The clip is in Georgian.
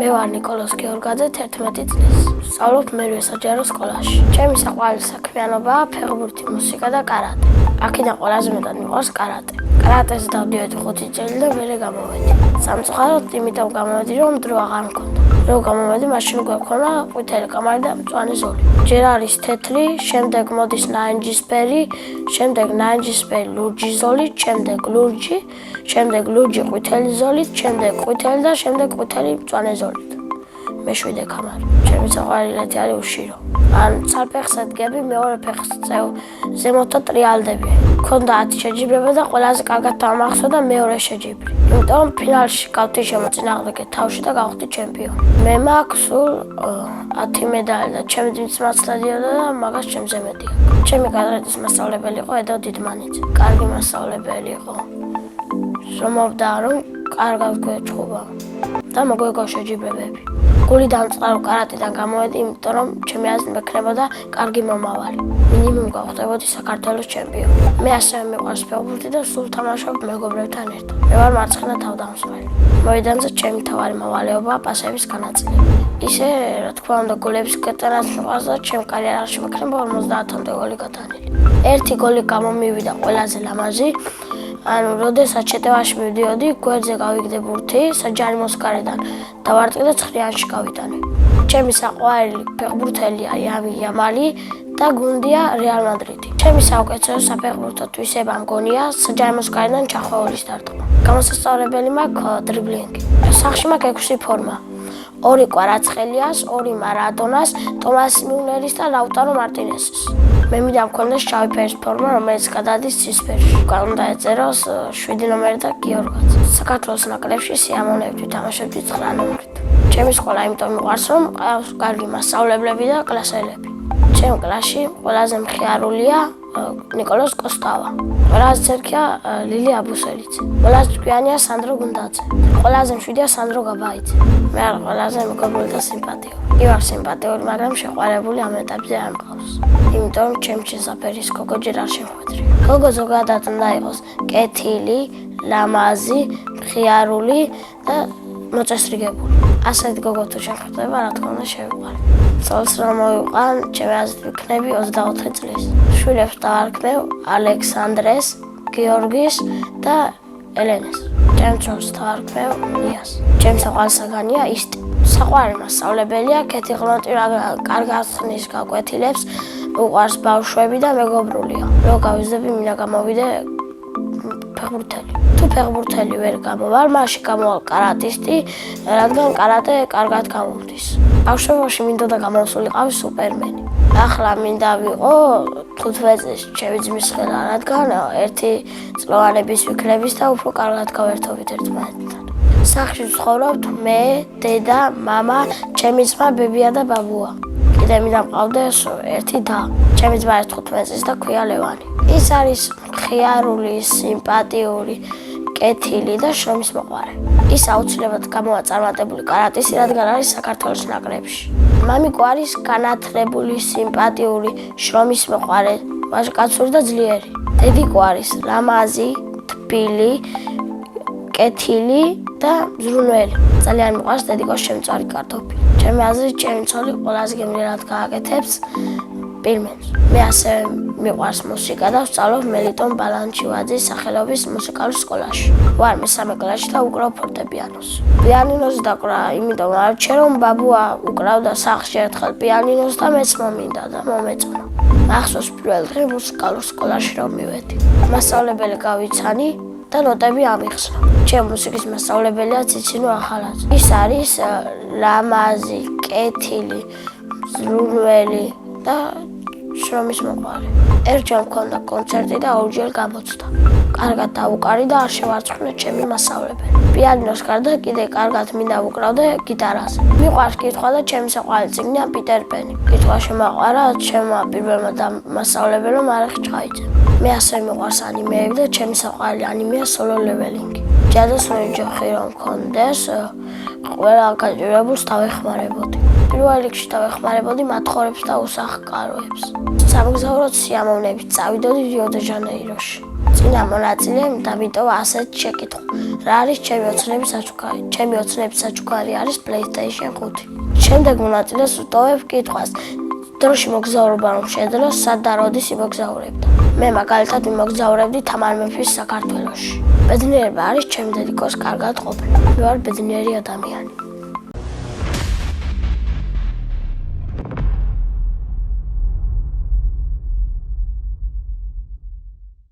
მე ვარ ნიკოლოზ გიორგაძე 11 წლის. ვსწავლობ მერვე საჯარო სკოლაში. ჩემი საყვარელი საქმიანობაა ფეხბურთი, მუსიკა და კარატე. აქედან ყველაზე მეტად მიყვარს კარატე. კარატეზე დავდივედი 5 წელი და მერე გამოვედი. სამწუხაროდ იმიტომ გამოვედი, რომ დრო აღარ მქონდა. რო გამოვედი, მაშინ გვექონა ყვითელი კამარი და მწვანე ზოლი. ჯერ არის თეთრი, შემდეგ მოდის ნარინჯისფერი, შემდეგ ნარინჯისფერი ლურჯი ზოლით, შემდეგ ლურჯი, შემდეგ ლურჯი ყვითელი ზოლით, შემდეგ ყვითელი და შემდეგ ყვითელი მწვანე ზოლით. მე-7 კამარი. ჩემი საყვარელი არის უშირო. ან საფეხზე დგები, მეორე ფეხს ზემოთა ტრიალდები. მქონდა 10 შეჯიბრება და ყველაზე კარგად დამახსოვდა მეორე შეჯიბრი. იმიტომ ფინალში გავდი შემოწინააღმდეგე თავში და გავხდი ჩემპიონი. მე მაქვს სულ 10 медали და ჩემი ძმის მაცდადიოდა და მაგას ჩემზე მეტია. ჩემი კარატის მასწავლებელი იყო ედო დიდმანიძე. კარგი მასწავლებელი იყო. ზრომობდა რომ კარგად გვეჩხუბა და მოგვეგო შეჯიბრებები. გული დამწყარო კარატიდან გამოვედი, იმიტომ რომ ჩემი აზრით მექნებოდა კარგი მომავალი. მინიმუმ გავხდებოდი საქართველოს ჩემპიონი. მე ასევე მიყვარს ფეხბურთი და სულ თამაშობ მეგობრებთან ერთად. მე ვარ მარცხენა თავდამსხმელი. მოედანზე ჩემი მთავარი მოვალეობაა პასების განაწილება. ისე, რა თქმა უნდა, გოლების გატანაც მიყვარს და ჩემ კარიერაში მექნება 50-მდე გოლი გატანილი. ერთი გოლი გამომივიდა ყველაზე ლამაზი. ანუ როდესაც შეტევაში მივდიოდი, გვერდზე გავიგდე ბურთი, საჯარიმოს გარედან დავარტყი და ცხრიანში გავიტანე. ჩემი საყვარელი ფეხბურთელია იამინ იამალი და გუნდია რეალ მადრიდი. ჩემი საუკეთესო საფეხბურთო თვისება მგონია საჯარიმოს გარედან ჩახვეულის დარტყმა. გამოსასწავლებელი მაქვს დრიბლინგი. სახში მაქვს 6 ფორმა. 2 კვარაცხელიას, 2 მარადონას, ტომას მიულერის და ლაუტარო მარტინესის. მე მინდა მქონდეს შავი ფერის ფორმა, რომელიც გადადის ცისფერში. უკან უნდა ეწეროს 7 ნომერი და გიორგაძე. საქართველოს ნაკრებში სიამოვნებით ვითამაშებდი 9 ნომრით. ჩემი სკოლა იმიტომ მიყვარს, რომ ყავს კარგი მასწავლებლები და კლასელები. ჩემ კლასში ყველაზე მხიარულია ნიკოლოზ კოსტავა. ყველაზე ცერქია ლილი აბუსელიძე. ყველაზე ჭკვიანია სანდრო გუნდაძე. ყველაზე მშვიდია სანდრო გაბაიძე. მე არ ყველაზე მეგობრული და სიმპათიური. ვარ სიმპათიური, მაგრამ შეყვარებული ამ ეტაპზე არ მყავს. იმიტომ ჩემი შესაფერის გოგო ჯერ არ შემხვედრი. გოგო ზოგადად უნდა იყოს კეთილი, ლამაზი, მხიარული და მოწესრიგებული. ასეთი გოგო თუ შეხვდება, რა თქმა უნდა შევიყვარე. სწავლს რომ მოვიყვან, ჩემი აზრით ვიქნები 24 წლის. შვილებს დავარქმევ ალექსანდრეს, გიორგის და ელენეს. ჩემს შვილს დავარქმევ იას. ჩემი საყვარელი საგანია ისტი. საყვარელი მასწავლებელია კეთი ღლონტი, კარგად ხნის გაკვეთილებს, უყვარს ბავშვები და მეგობრულია. რო გავიზრდები, მინდა გამოვიდე ფეხბურთელი. თუ ფეხბურთელი ვერ გამოვალ, მაშინ გამოვალ კარატისტი, რადგან კარატე კარგად გამოვდის. ბავშვობაში მინდოდა გამოსულიყავი სუპერმენი. ახლა მინდა ვიყო 15 წლის ჩემი ძმის ხელა, რადგან ერთი წლოვანების ვიქნების და უფრო კარგად გავერთობით ერთმანეთთან. სახლში ვცხოვრობთ მე, დედა, მამა, ჩემი ძმა, ბებია და ბაბუა. კიდე მინდა მყავდეს ერთი და. ჩემი ძმა არის 15 წლის და ქვია ლევანი. ის არის მხიარული, სიმპათიური, კეთილი და შრომის მოყვარე. ის აუცილებლად გამოვაწარმოებული კარატისტი, რადგან არის საქართველოს ნაკრებში. მამიკო არის განათლებული, სიმპათიური, შრომის მოყვარე, ვაჟკაცური და ძლიერი. დედიკო არის ლამაზი, თბილი, კეთილი და მზრუნველი. ძალიან მიყვარს დედიკოს შემწვარი კარტოფილი. ჩემი აზრით, ჩემი ცოლი ყველაზე გემრიელად გააკეთებს პირმენს. მე ასევე მიყვარს მუსიკა და ვსწავლობ მელიტონ ბალანჩივაძის სახელობის მუსიკალურ სკოლაში. ვარ მე-3 კლასში და უკრავ ფორტეპიანოს. პიანინოს დაკვრა, იმიტომ არჩე რომ ბაბუა უკრავდა სახლში ერთხელ პიანინოს და მეც მომინდა და მომეწონა. მახსოვს პირველ დღე მუსიკალურ სკოლაში რომ მივედი. მასწავლებელი გავიცანი და ნოტები ამიხსნა. ჩემი მუსიკის მასწავლებელია ციცინო ახალაძე. ის არის ლამაზი, კეთილი, მზრუნველი და შრომის მოყვარე. ერთჯერ მქონდა კონცერტი და ორჯერ გამოცდა. კარგად დავუკარი და არ შევარცხნე ჩემი მასწავლებელი. პიანინოს გარდა კიდე კარგად მინდა ვუკრავდე გიტარაზე. მიყვარს კითხვა და ჩემი საყვარელი წიგნია პიტერ პენი. კითხვა შემაყვარა ჩემმა პირველმა მასწავლებელმა მარეხ ჭყაიძემ. მე ასევე მიყვარს ანიმეები და ჩემი საყვარელი ანიმეა სოლო ლეველინგი. ჯადოსნური ჯოხი რომ მქონდეს, ყველა გაჭირებულს დავეხმარებოდი. პირველ რიგში დავეხმარებოდი მათხოვრებს და უსახლკაროებს. სამგზავროდ სიამოვნებით წავიდოდი რიო-დე-ჟანეიროში. წინა მონაწილემ დამიტოვა ასეთი შეკითხვა: რა არის ჩემი ოცნების საჩუქარი? ჩემი ოცნების საჩუქარი არის PlayStation 5. შემდეგ მონაწილეს ვტოვებ კითხვას: დროში მოგზაურობა რომ შეძლო, სად და როდის იმოგზაურებდა? მე მაგალითად მიმოგზაურებდი თამარ მეფის საქართველოში. ბედნიერება არის ჩემი დედიკოს კარგად ყოფნა. მე ვარ ბედნიერი ადამიანი.